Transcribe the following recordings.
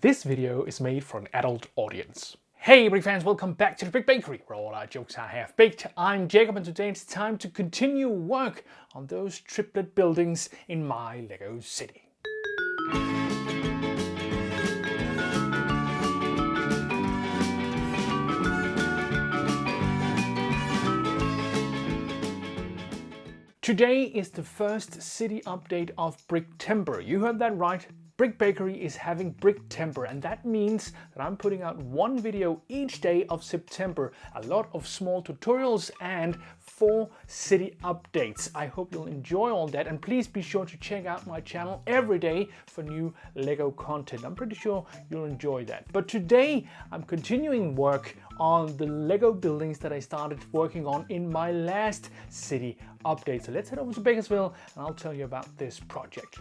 This video is made for an adult audience. Hey brick fans, welcome back to the Brick Bakery, where all our jokes are half baked. I'm Jacob and today it's time to continue work on those triplet buildings in my Lego city. Today is the first city update of Bricktember. You heard that right. Brick Bakery is having Bricktember, and that means that I'm putting out one video each day of September, a lot of small tutorials and 4 city updates. I hope you'll enjoy all that, and please be sure to check out my channel every day for new Lego content. I'm pretty sure you'll enjoy that. But today I'm continuing work on the Lego buildings that I started working on in my last city update. So let's head over to Bakersville and I'll tell you about this project.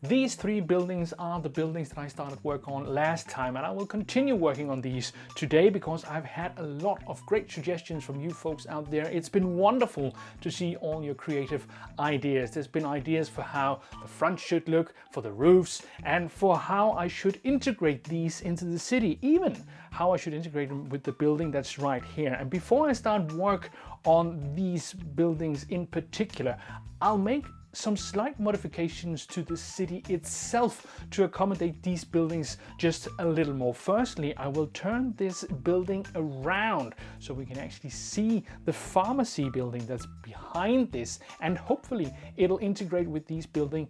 These 3 buildings are the buildings that I started work on last time, and I will continue working on these today because I've had a lot of great suggestions from you folks out there. It's been wonderful to see all your creative ideas. There's been ideas for how the front should look, for the roofs, and for how I should integrate these into the city, even how I should integrate them with the building that's right here. And before I start work on these buildings in particular, I'll make some slight modifications to the city itself to accommodate these buildings just a little more. Firstly, I will turn this building around so we can actually see the pharmacy building that's behind this, and hopefully it'll integrate with these buildings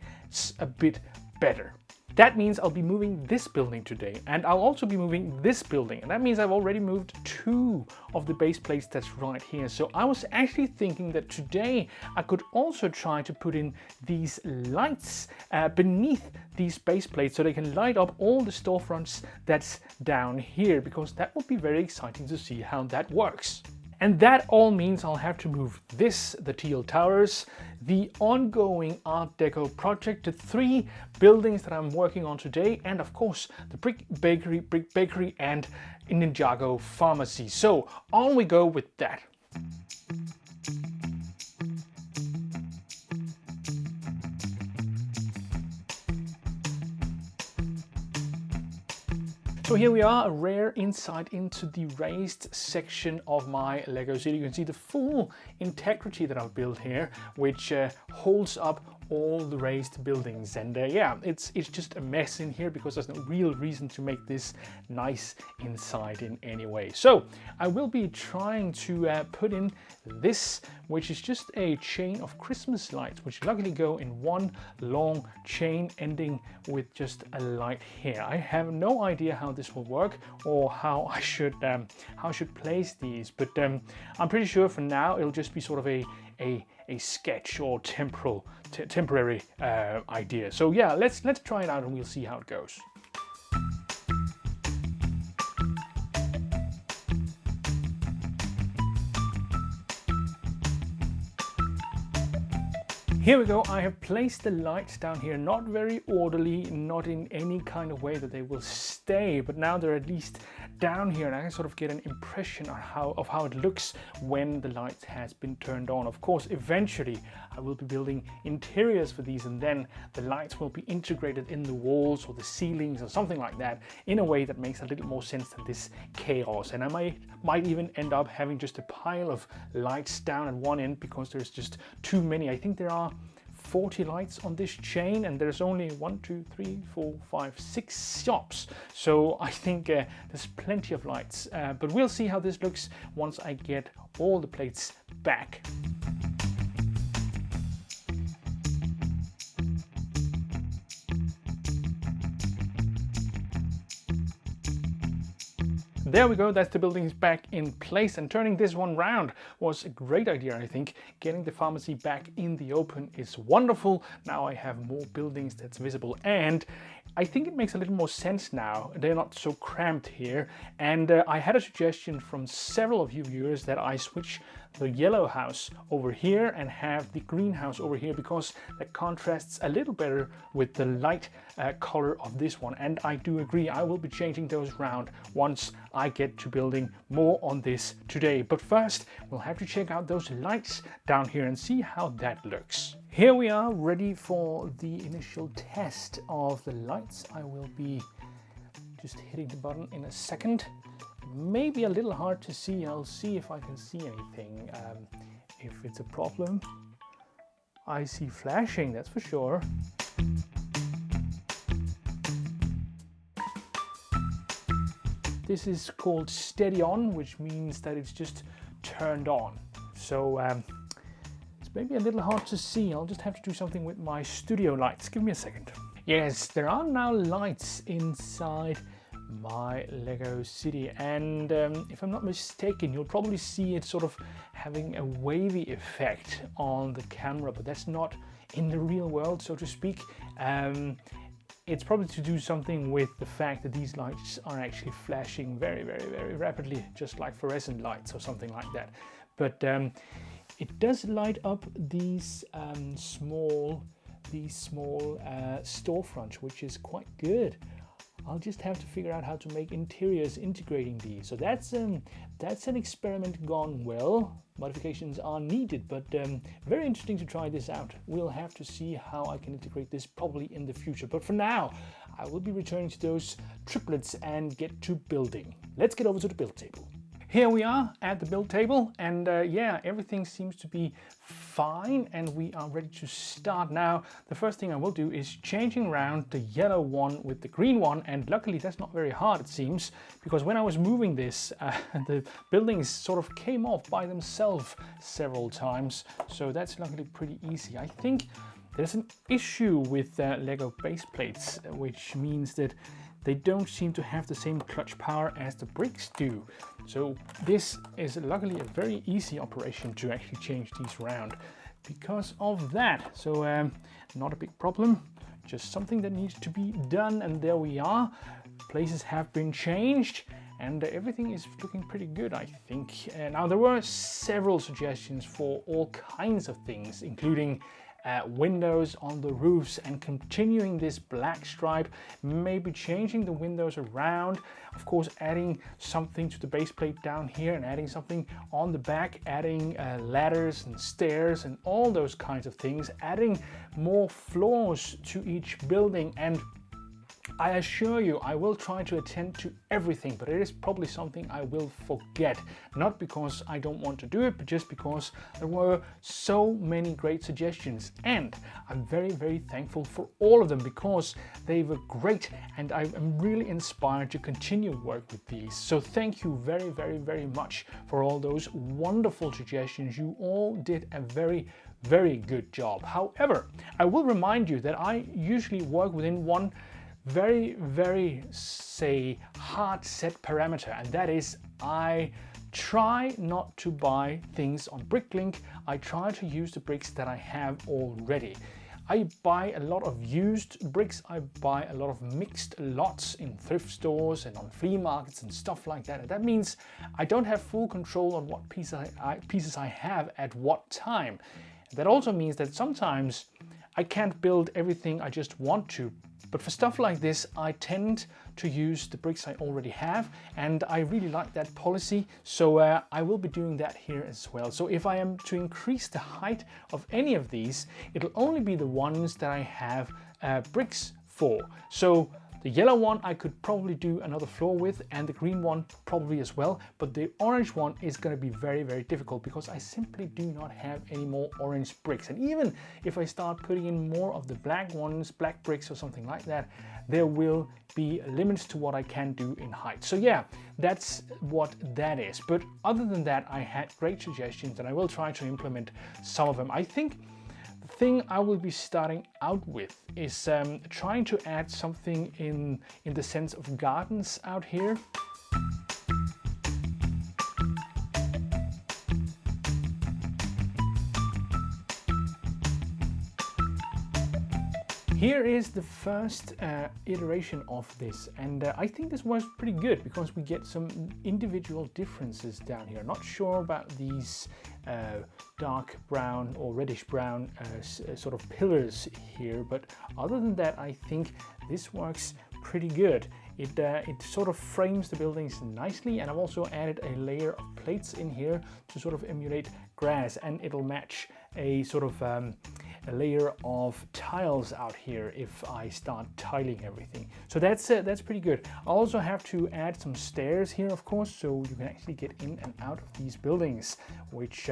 a bit better. That means I'll be moving this building today, and I'll also be moving this building, and that means I've already moved 2 of the base plates that's right here. So I was actually thinking that today I could also try to put in these lights beneath these base plates so they can light up all the storefronts that's down here, because that would be very exciting to see how that works. And that all means I'll have to move this, the teal towers, the ongoing Art Deco project, the 3 buildings that I'm working on today, and of course the Brick Bakery and Ninjago Pharmacy. So on we go with that. So here we are, a rare insight into the raised section of my Lego city. You can see the full integrity that I've built here, which holds up all the raised buildings. And yeah, it's just a mess in here because there's no real reason to make this nice inside in any way. So I will be trying to put in this, which is just a chain of Christmas lights, which luckily go in one long chain ending with just a light here. I have no idea how this will work or how I should place these, but I'm pretty sure for now it'll just be sort of a sketch or temporary idea. So yeah, let's try it out and we'll see how it goes. Here we go, I have placed the lights down here, not very orderly, not in any kind of way that they will stay, but now they're at least down here and I can sort of get an impression of how it looks when the light has been turned on. Of course, eventually I will be building interiors for these, and then the lights will be integrated in the walls or the ceilings or something like that in a way that makes a little more sense than this chaos. And I might even end up having just a pile of lights down at one end because there's just too many. I think there are 40 lights on this chain and there's only 1, 2, 3, 4, 5, 6 shops. So I think there's plenty of lights, but we'll see how this looks once I get all the plates back. There we go, that's the buildings back in place, and turning this one round was a great idea, I think. Getting the pharmacy back in the open is wonderful. Now I have more buildings that's visible, and I think it makes a little more sense now. They're not so cramped here, and I had a suggestion from several of you viewers that I switch the yellow house over here and have the green house over here, because that contrasts a little better with the light color of this one. And I do agree, I will be changing those around once I get to building more on this today. But first, we'll have to check out those lights down here and see how that looks. Here we are, ready for the initial test of the lights. I will be just hitting the button in a second. Maybe a little hard to see. I'll see if I can see anything. If it's a problem. I see flashing, that's for sure. This is called steady on, which means that it's just turned on. So it's maybe a little hard to see. I'll just have to do something with my studio lights. Give me a second. Yes, there are now lights inside my Lego city, and if I'm not mistaken, you'll probably see it sort of having a wavy effect on the camera, but that's not in the real world, so to speak. It's probably to do something with the fact that these lights are actually flashing very, very, very rapidly, just like fluorescent lights or something like that. But it does light up these small storefronts, which is quite good. I'll just have to figure out how to make interiors integrating these. So that's an experiment gone well. Modifications are needed, but very interesting to try this out. We'll have to see how I can integrate this probably in the future. But for now, I will be returning to those triplets and get to building. Let's get over to the build table. Here we are at the build table, and yeah, everything seems to be fine and we are ready to start now. The first thing I will do is changing around the yellow one with the green one, and luckily that's not very hard, it seems, because when I was moving this, the buildings sort of came off by themselves several times, so that's luckily pretty easy. I think there's an issue with Lego base plates, which means that they don't seem to have the same clutch power as the bricks do. So this is luckily a very easy operation to actually change these around because of that. So not a big problem, just something that needs to be done, and there we are. Places have been changed and everything is looking pretty good, I think. Now there were several suggestions for all kinds of things, including windows on the roofs and continuing this black stripe, maybe changing the windows around, of course adding something to the base plate down here and adding something on the back, adding ladders and stairs and all those kinds of things, adding more floors to each building. And I assure you, I will try to attend to everything, but it is probably something I will forget. Not because I don't want to do it, but just because there were so many great suggestions. And I'm very, very thankful for all of them because they were great and I'm really inspired to continue work with these. So thank you very, very, very much for all those wonderful suggestions. You all did a very, very good job. However, I will remind you that I usually work within one very, very, say, hard set parameter, and that is I try not to buy things on Bricklink. I try to use the bricks that I have already. I buy a lot of used bricks. I buy a lot of mixed lots in thrift stores and on flea markets and stuff like that. And that means I don't have full control on what pieces I have at what time. That also means that sometimes I can't build everything I just want to. But for stuff like this, I tend to use the bricks I already have, and I really like that policy, so I will be doing that here as well. So if I am to increase the height of any of these, it'll only be the ones that I have bricks for. So the yellow one I could probably do another floor with, and the green one probably as well, but the orange one is going to be very, very difficult because I simply do not have any more orange bricks. And even if I start putting in more of the black ones, black bricks or something like that, there will be limits to what I can do in height. So yeah, that's what that is. But other than that, I had great suggestions and I will try to implement some of them. I think the thing I will be starting out with is trying to add something in the sense of gardens out here. Here is the first iteration of this, and I think this was pretty good because we get some individual differences down here. Not sure about these dark brown or reddish brown sort of pillars here, but other than that I think this works pretty good. It sort of frames the buildings nicely, and I've also added a layer of plates in here to sort of emulate grass, and it'll match a sort of a layer of tiles out here if I start tiling everything. So that's pretty good. I also have to add some stairs here, of course, so you can actually get in and out of these buildings, which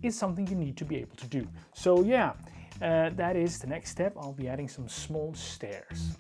is something you need to be able to do. So yeah, that is the next step. I'll be adding some small stairs.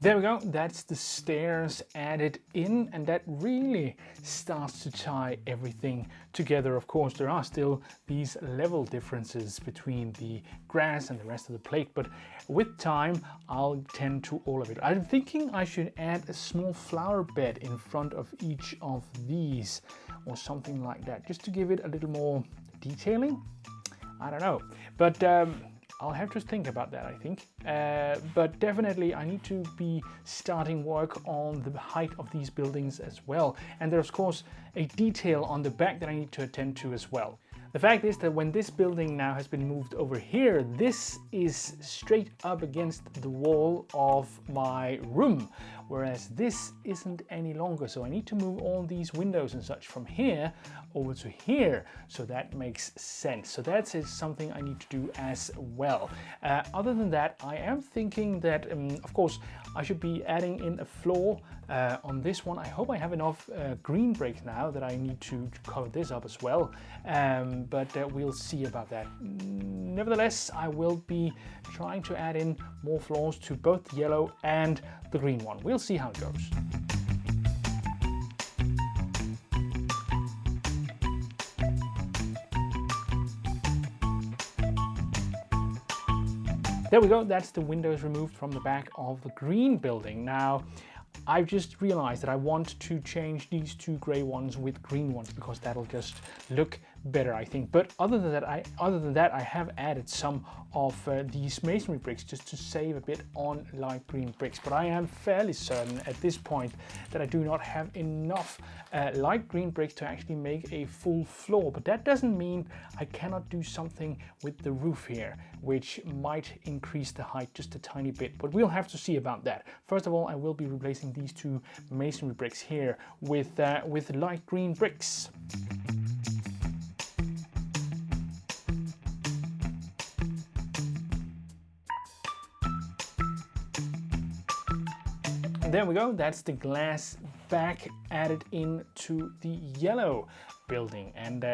There we go, that's the stairs added in, and that really starts to tie everything together. Of course, there are still these level differences between the grass and the rest of the plate, but with time I'll tend to all of it. I'm thinking I should add a small flower bed in front of each of these or something like that, just to give it a little more detailing. I don't know, but I'll have to think about that, I think. But definitely I need to be starting work on the height of these buildings as well. And there's of course a detail on the back that I need to attend to as well. The fact is that when this building now has been moved over here, this is straight up against the wall of my room, whereas this isn't any longer. So I need to move all these windows and such from here over to here. So that makes sense. So that's something I need to do as well. Other than that, I am thinking that, of course, I should be adding in a floor on this one. I hope I have enough green bricks now that I need to cover this up as well. But we'll see about that. Nevertheless, I will be trying to add in more floors to both the yellow and the green one. We'll see how it goes. There we go, that's the windows removed from the back of the green building. Now, I've just realized that I want to change these two gray ones with green ones because that'll just look better, I think. But other than that, I have added some of these masonry bricks just to save a bit on light green bricks. But I am fairly certain at this point that I do not have enough light green bricks to actually make a full floor. But that doesn't mean I cannot do something with the roof here, which might increase the height just a tiny bit. But we'll have to see about that. First of all, I will be replacing these two masonry bricks here with light green bricks. There we go, that's the glass back added into the yellow building, and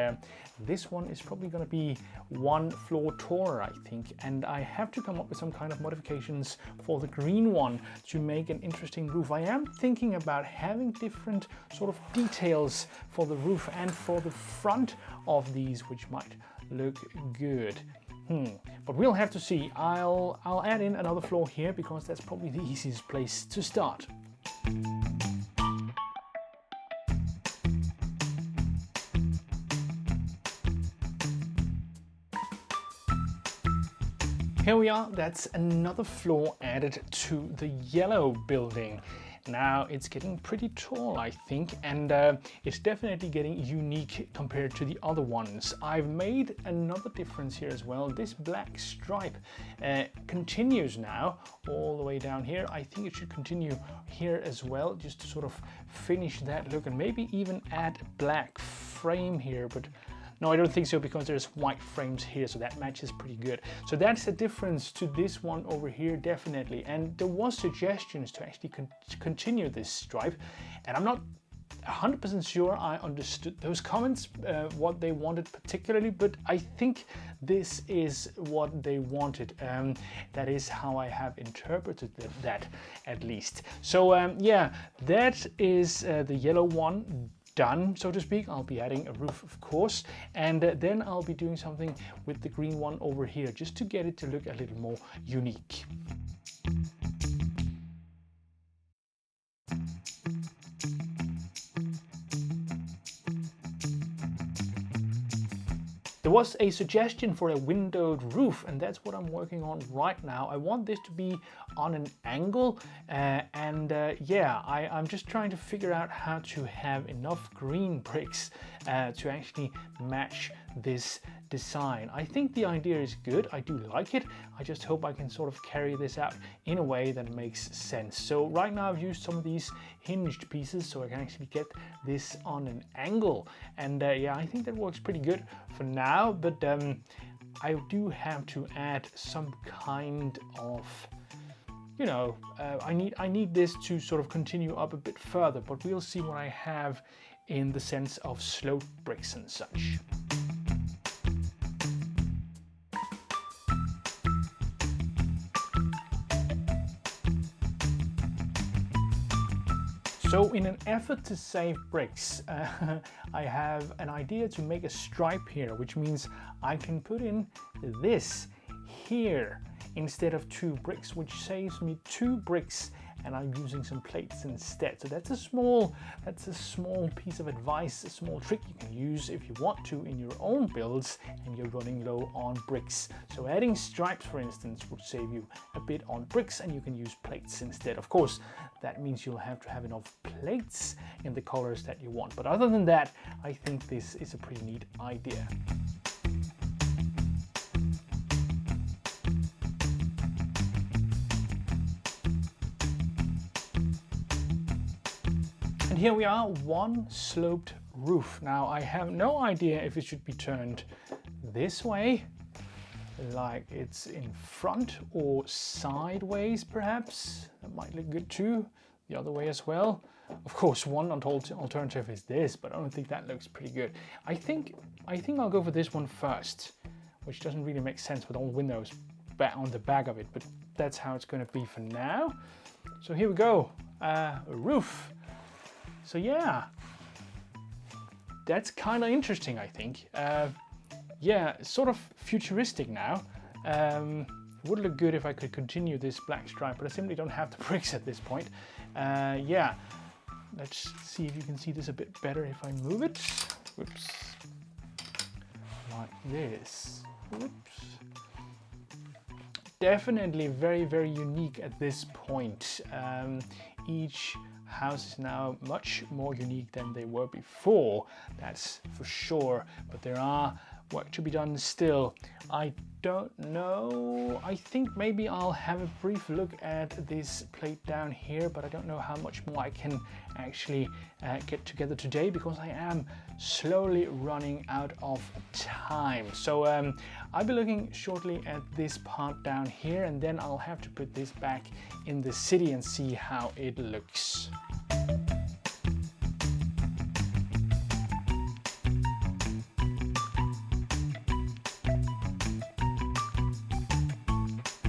this one is probably going to be one floor taller, I think, and I have to come up with some kind of modifications for the green one to make an interesting roof. I am thinking about having different sort of details for the roof and for the front of these, which might look good. But we'll have to see. I'll add in another floor here because that's probably the easiest place to start. Here we are, that's another floor added to the yellow building. Now it's getting pretty tall, I think, and it's definitely getting unique compared to the other ones. I've made another difference here as well. This black stripe continues now all the way down here. I think it should continue here as well, just to sort of finish that look, and maybe even add black frame here, but no, I don't think so, because there's white frames here, so that matches pretty good. So that's the difference to this one over here, definitely. And there was suggestions to actually continue this stripe, and I'm not 100% sure I understood those comments, what they wanted particularly, but I think this is what they wanted. That is how I have interpreted that, at least. So yeah, that is the yellow one done, so to speak. I'll be adding a roof, of course, and then I'll be doing something with the green one over here, just to get it to look a little more unique. There was a suggestion for a windowed roof, and that's what I'm working on right now. I want this to be on an angle, yeah, I'm just trying to figure out how to have enough green bricks to actually match this design. I think the idea is good. I do like it. I just hope I can sort of carry this out in a way that makes sense. So right now I've used some of these hinged pieces so I can actually get this on an angle, and yeah, I think that works pretty good for now, but I do have to add some kind of, you know, I need this to sort of continue up a bit further, but we'll see what I have in the sense of sloped bricks and such. So in an effort to save bricks, I have an idea to make a stripe here, which means I can put in this here instead of 2 bricks, which saves me 2 bricks, and I'm using some plates instead. So that's a small piece of advice, a small trick you can use if you want to in your own builds and you're running low on bricks. So adding stripes, for instance, would save you a bit on bricks, and you can use plates instead. Of course, that means you'll have to have enough plates in the colors that you want. But other than that, I think this is a pretty neat idea. And here we are, one sloped roof. Now I have no idea if it should be turned this way, like it's in front, or sideways perhaps. That might look good too. The other way as well. Of course, one alternative is this, but I don't think that looks pretty good. I think I'll go for this one first, which doesn't really make sense with all the windows on the back of it, but that's how it's going to be for now. So here we go, a roof. So yeah, that's kind of interesting, I think. Yeah, sort of futuristic now. Would look good if I could continue this black stripe, but I simply don't have the bricks at this point. Yeah, let's see if you can see this a bit better if I move it. Whoops. Like this. Whoops. Definitely very, very unique at this point. Each house is now much more unique than they were before, that's for sure, but there are work to be done still. I don't know, I think maybe I'll have a brief look at this plate down here, but I don't know how much more I can actually get together today, because I am slowly running out of time. So I'll be looking shortly at this part down here, and then I'll have to put this back in the city and see how it looks.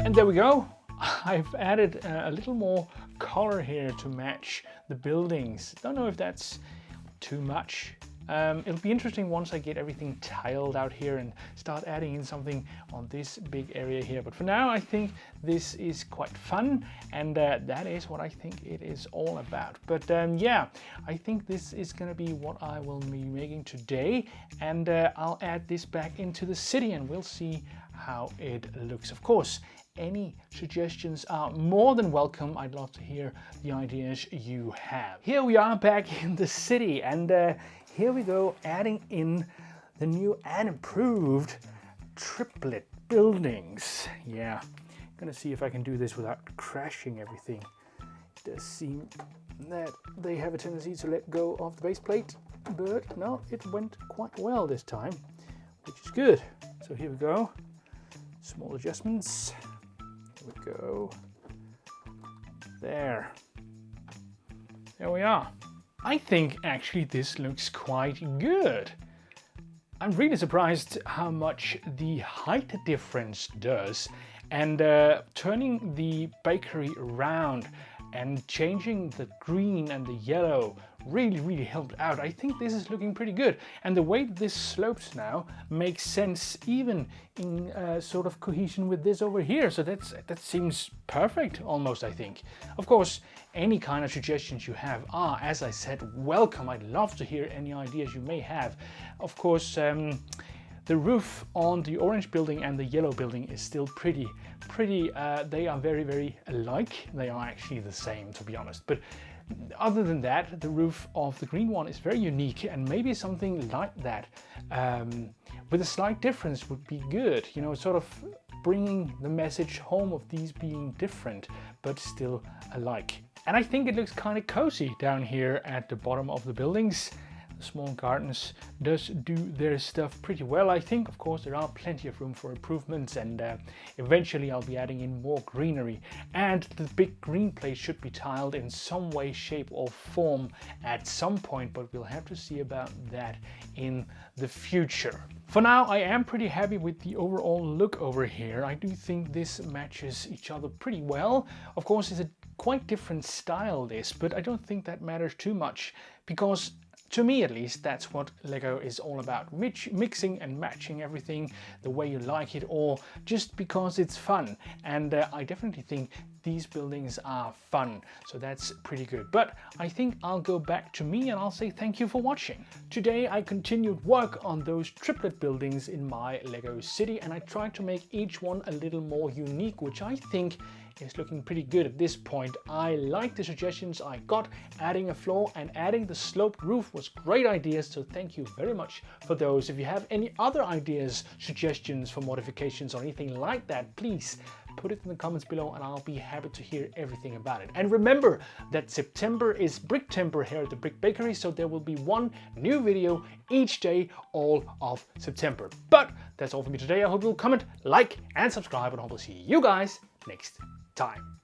And there we go. I've added a little more color here to match the buildings. Don't know if that's too much. It'll be interesting once I get everything tiled out here and start adding in something on this big area here. But for now, I think this is quite fun, and that is what I think it is all about. But yeah, I think this is going to be what I will be making today, and I'll add this back into the city and we'll see how it looks. Of course, any suggestions are more than welcome. I'd love to hear the ideas you have. Here we are back in the city, and here we go, adding in the new and improved triplet buildings. Yeah, I'm gonna see if I can do this without crashing everything. It does seem that they have a tendency to let go of the base plate, but no, it went quite well this time, which is good. So here we go, small adjustments. Here we go. There we are. I think actually this looks quite good. I'm really surprised how much the height difference does, and turning the bakery around and changing the green and the yellow really helped out. I think this is looking pretty good, and the way this slopes now makes sense even in sort of cohesion with this over here. So that seems perfect almost, I think. Of course, any kind of suggestions you have are, as I said, welcome. I'd love to hear any ideas you may have. Of course, the roof on the orange building and the yellow building is still pretty, they are very alike. They are actually the same, to be honest. But Other than that, the roof of the green one is very unique, and maybe something like that with a slight difference would be good. You know, sort of bringing the message home of these being different but still alike. And I think it looks kind of cozy down here at the bottom of the buildings. The small gardens does do their stuff pretty well. I think, of course, there are plenty of room for improvements, and eventually I'll be adding in more greenery. And the big green place should be tiled in some way, shape or form at some point, but we'll have to see about that in the future. For now, I am pretty happy with the overall look over here. I do think this matches each other pretty well. Of course, it's a quite different style, this, but I don't think that matters too much, because to me, at least, that's what Lego is all about. Mixing and matching everything the way you like it, or just because it's fun. And I definitely think these buildings are fun, so that's pretty good. But I think I'll go back to me and I'll say thank you for watching. Today I continued work on those triplet buildings in my Lego city, and I tried to make each one a little more unique, which I think is looking pretty good at this point. I like the suggestions I got. Adding a floor and adding the sloped roof was great ideas, so thank you very much for those. If you have any other ideas, suggestions for modifications or anything like that, please put it in the comments below and I'll be happy to hear everything about it. And remember that September is Bricktember here at the Brick Bakery, so there will be one new video each day all of September. But that's all for me today. I hope you'll comment, like and subscribe, and I hope to see you guys next time.